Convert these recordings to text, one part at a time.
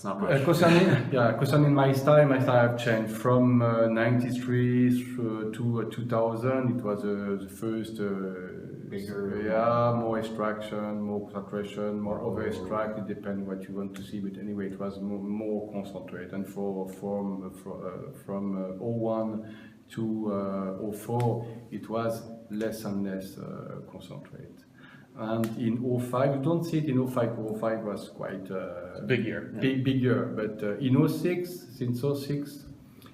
It's not much. Concerning my style have changed from 93 through to 2000. It was the first bigger, more extraction, more concentration, more over extract. It depends what you want to see, but anyway, it was more concentrate. And from 01 to 04, it was less and less concentrate. And in 05, you don't see it in 05. 05 was quite big year. Big year. But in 06, since 06,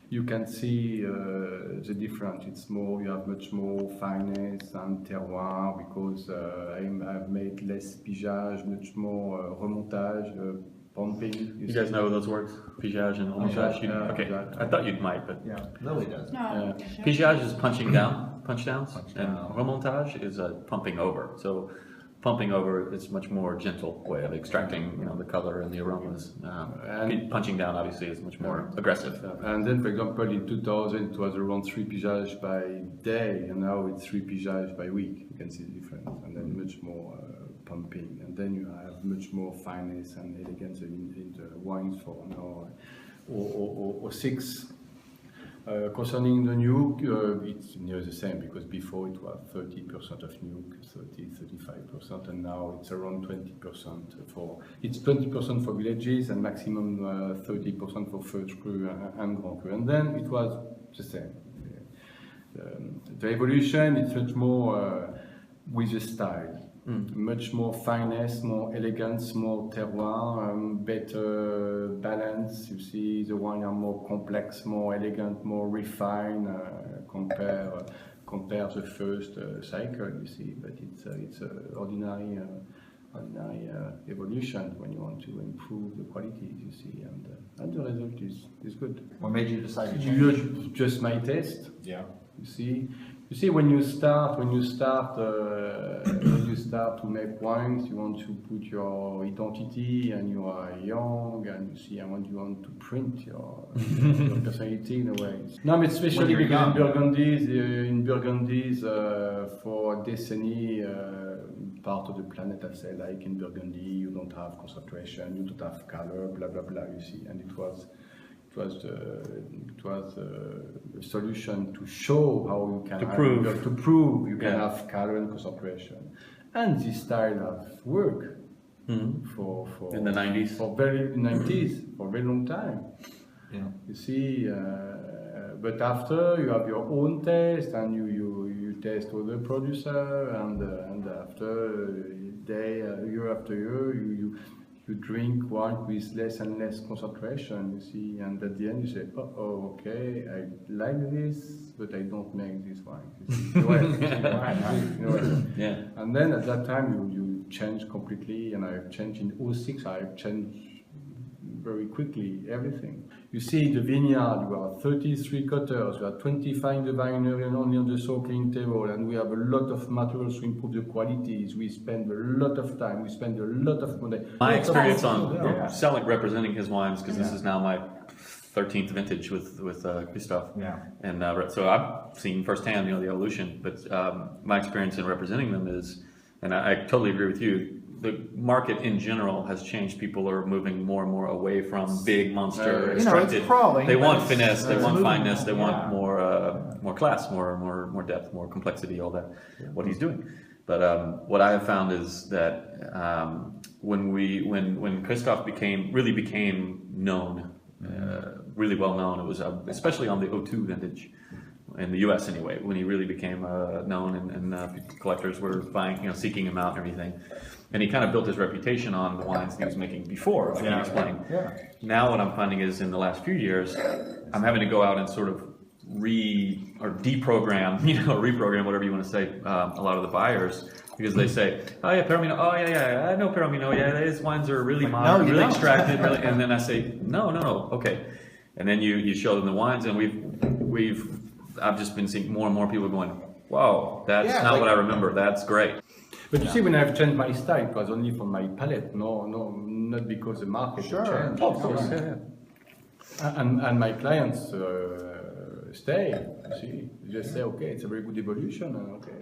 you can see the difference. It's more, you have much more finesse and terroir because I've made less pigeage, much more remontage, pumping. You guys know those words? Pigeage and remontage? Okay, I thought you might, but... Yeah, Lily does. No. Pigeage is punching down, punch downs, and remontage is pumping over. So pumping over is much more gentle way of extracting, the color and the aromas. And punching down, obviously, is much more aggressive. And then, for example, in 2000, it was around 3 pigeage by day, and now it's 3 pigeage by week. You can see the difference, and then much more pumping, and then you have much more fineness and elegance in the wines for now or 6. Concerning the nuke, it's near the same because before it was 30% of nuke, 35%, and now it's around 20% for. It's 20% for villages and maximum 30% for first cru and grand cru, and then it was the same. The evolution is much more with the style. Much more finesse, more elegance, more terroir, better balance. You see, the wine are more complex, more elegant, more refined. Compare the first cycle. You see, but it's ordinary evolution when you want to improve the quality. You see, and the result is good. What made you decide to change? Just my taste. Yeah. You see, when you start to make wines, you want to put your identity, and you are young, and you see, you want to print your personality in a way. No, but especially because in Burgundies, for a decenny, part of the planet, I say, like in Burgundy, you don't have concentration, you don't have color, blah blah blah. You see, and it was a solution to show how you can prove you can have color and concentration, and this style of work for in the 90s for very long time. Yeah. You see, but after you have your own taste and you taste other producer and after year after year you drink wine with less and less concentration, you see, and at the end you say, oh, okay, I like this, but I don't make this wine. Yeah. And then at that time you change completely, and I've changed in 06, I've changed very quickly everything. You see, the vineyard, you have 33 cutters, you have 25 in the winery and only on the soaking table, and we have a lot of materials to improve the qualities. We spend a lot of time, we spend a lot of money. My experience on selling, representing his wines, because this is now my 13th vintage with Christophe, and so I've seen firsthand, the evolution. But my experience in representing them is, and I totally agree with you. The market in general has changed. People are moving more and more away from big monster extracted. Crawling, they want finesse, they want fineness, they want more class, more depth, more complexity, all that. What he's doing. But what I have found is that when Christophe really became known, really well known, it was especially on the 02 vintage. In the U.S. anyway, when he really became known and collectors were buying, seeking him out and everything. And he kind of built his reputation on the wines he was making before, like he explained. Now what I'm finding is in the last few years, I'm having to go out and sort of deprogram, reprogram, whatever you want to say, a lot of the buyers, because they say, oh yeah, Perrot Minot, oh yeah, I know Perrot Minot, yeah, his wines are really modern, really extracted, really, and then I say, no, okay. And then you show them the wines, and I've just been seeing more and more people going, wow, that's not what I remember, that's great. But you see, when I've changed my style, it was only for my palate, no, not because the market changed. Of course. And my clients stay, you see, they just say, okay, it's a very good evolution, and okay,